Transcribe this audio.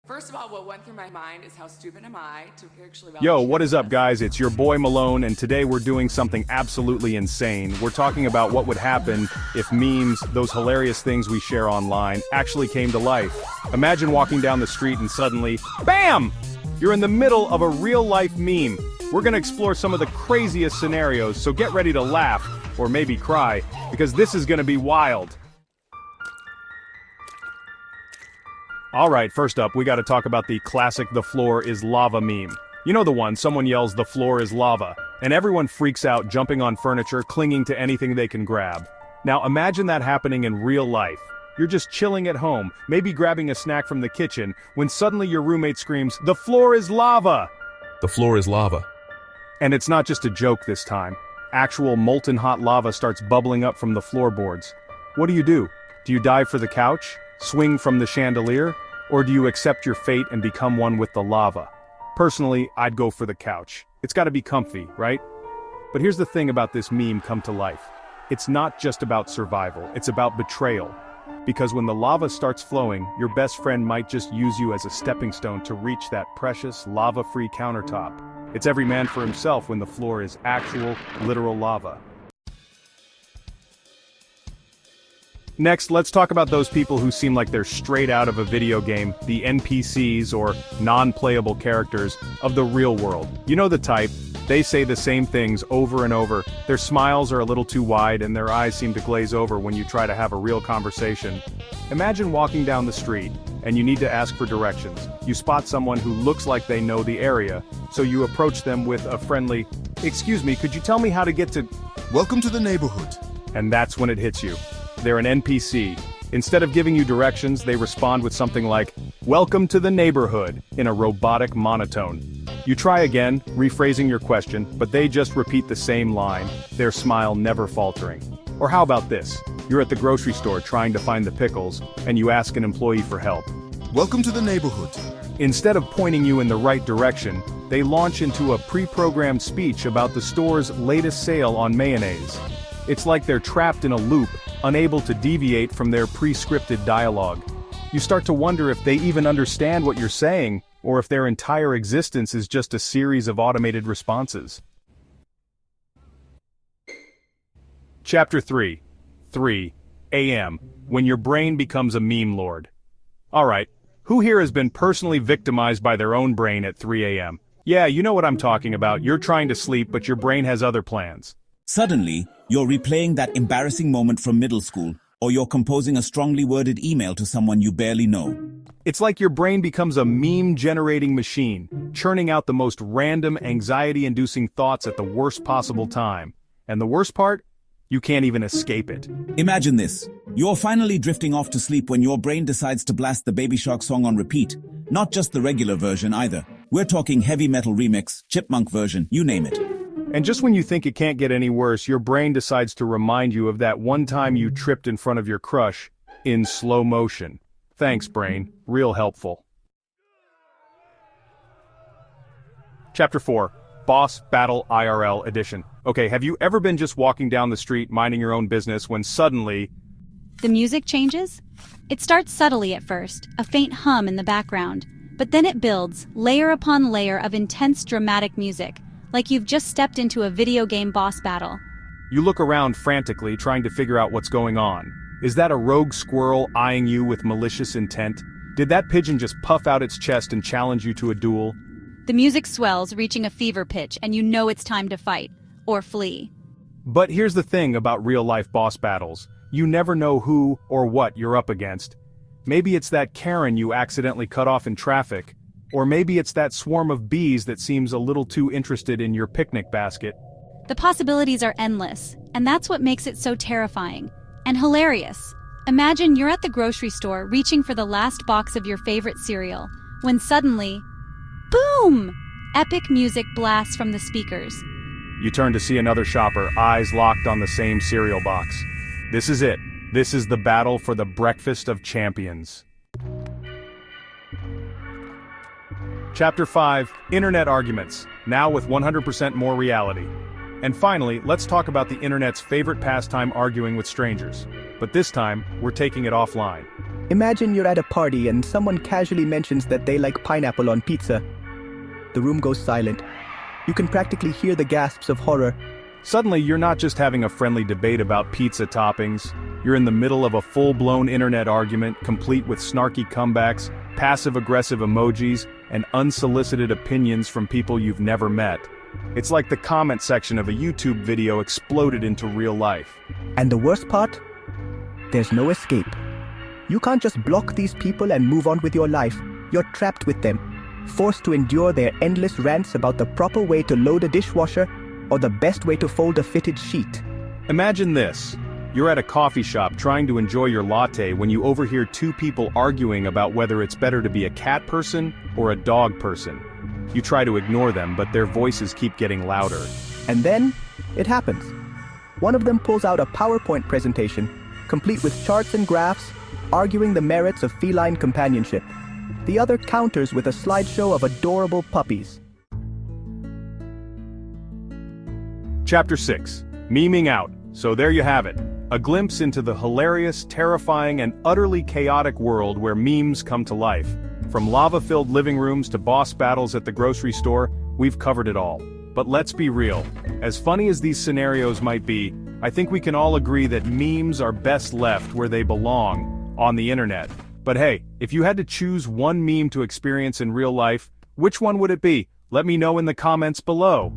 First of all, what went through my mind is how stupid am I to actually Yo, what is up, guys? It's your boy Malone, and today we're doing something absolutely insane. We're talking about what would happen if memes, those hilarious things we share online, actually came to life. Imagine walking down the street and suddenly, BAM! You're in the middle of a real-life meme. We're gonna explore some of the craziest scenarios, so get ready to laugh, or maybe cry, because this is gonna be wild. Alright, first up, we gotta talk about the classic "the floor is lava" meme. You know the one, someone yells "the floor is lava," and everyone freaks out, jumping on furniture, clinging to anything they can grab. Now imagine that happening in real life. You're just chilling at home, maybe grabbing a snack from the kitchen, when suddenly your roommate screams, "The floor is lava!" The floor is lava. And it's not just a joke this time. Actual molten hot lava starts bubbling up from the floorboards. What do? Do you dive for the couch? Swing from the chandelier? Or do you accept your fate and become one with the lava? Personally, I'd go for the couch. It's gotta be comfy, right? But here's the thing about this meme come to life. It's not just about survival, it's about betrayal. Because when the lava starts flowing, your best friend might just use you as a stepping stone to reach that precious, lava-free countertop. It's every man for himself when the floor is actual, literal lava. Next, let's talk about those people who seem like they're straight out of a video game, the NPCs or non-playable characters of the real world. You know the type. They say the same things over and over. Their smiles are a little too wide and their eyes seem to glaze over when you try to have a real conversation. Imagine walking down the street, and you need to ask for directions. You spot someone who looks like they know the area, so you approach them with a friendly, "Excuse me, could you tell me how to get to..." Welcome to the neighborhood. And that's when it hits you. They're an NPC. Instead of giving you directions, they respond with something like, "Welcome to the neighborhood," in a robotic monotone. You try again, rephrasing your question, but they just repeat the same line, their smile never faltering. Or how about this? You're at the grocery store trying to find the pickles, and you ask an employee for help. Welcome to the neighborhood. Instead of pointing you in the right direction, they launch into a pre-programmed speech about the store's latest sale on mayonnaise. It's like they're trapped in a loop, unable to deviate from their pre-scripted dialogue. You start to wonder if they even understand what you're saying, or if their entire existence is just a series of automated responses. Chapter 3. 3 a.m. When your brain becomes a meme lord. Alright, who here has been personally victimized by their own brain at 3 a.m.? Yeah, you know what I'm talking about. You're trying to sleep, but your brain has other plans. Suddenly, you're replaying that embarrassing moment from middle school, or you're composing a strongly worded email to someone you barely know. It's like your brain becomes a meme-generating machine, churning out the most random, anxiety-inducing thoughts at the worst possible time. And the worst part? You can't even escape it. Imagine this. You're finally drifting off to sleep when your brain decides to blast the Baby Shark song on repeat. Not just the regular version either. We're talking heavy metal remix, chipmunk version, you name it. And just when you think it can't get any worse, your brain decides to remind you of that one time you tripped in front of your crush, in slow motion. Thanks, brain. Real helpful. Chapter 4. Boss Battle IRL Edition. Okay, have you ever been just walking down the street minding your own business when suddenly... The music changes? It starts subtly at first, a faint hum in the background, but then it builds, layer upon layer of intense dramatic music, like you've just stepped into a video game boss battle. You look around frantically, trying to figure out what's going on. Is that a rogue squirrel eyeing you with malicious intent? Did that pigeon just puff out its chest and challenge you to a duel? The music swells, reaching a fever pitch, and you know it's time to fight, or flee. But here's the thing about real-life boss battles. You never know who or what you're up against. Maybe it's that Karen you accidentally cut off in traffic, or maybe it's that swarm of bees that seems a little too interested in your picnic basket. The possibilities are endless, and that's what makes it so terrifying. And hilarious. Imagine you're at the grocery store reaching for the last box of your favorite cereal, when suddenly, boom! Epic music blasts from the speakers. You turn to see another shopper, eyes locked on the same cereal box. This is it. This is the battle for the breakfast of champions. Chapter 5. Internet Arguments, now with 100% more reality. And finally, let's talk about the internet's favorite pastime, arguing with strangers. But this time, we're taking it offline. Imagine you're at a party and someone casually mentions that they like pineapple on pizza. The room goes silent. You can practically hear the gasps of horror. Suddenly, you're not just having a friendly debate about pizza toppings, you're in the middle of a full-blown internet argument, complete with snarky comebacks, passive-aggressive emojis, and unsolicited opinions from people you've never met. It's like the comment section of a YouTube video exploded into real life. And the worst part? There's no escape. You can't just block these people and move on with your life. You're trapped with them, forced to endure their endless rants about the proper way to load a dishwasher or the best way to fold a fitted sheet. Imagine this. You're at a coffee shop trying to enjoy your latte when you overhear two people arguing about whether it's better to be a cat person or a dog person. You try to ignore them, but their voices keep getting louder. And then, it happens. One of them pulls out a PowerPoint presentation, complete with charts and graphs, arguing the merits of feline companionship. The other counters with a slideshow of adorable puppies. Chapter 6. Memeing Out. So there you have it. A glimpse into the hilarious, terrifying, and utterly chaotic world where memes come to life. From lava-filled living rooms to boss battles at the grocery store, we've covered it all. But let's be real. As funny as these scenarios might be, I think we can all agree that memes are best left where they belong, on the internet. But hey, if you had to choose one meme to experience in real life, which one would it be? Let me know in the comments below.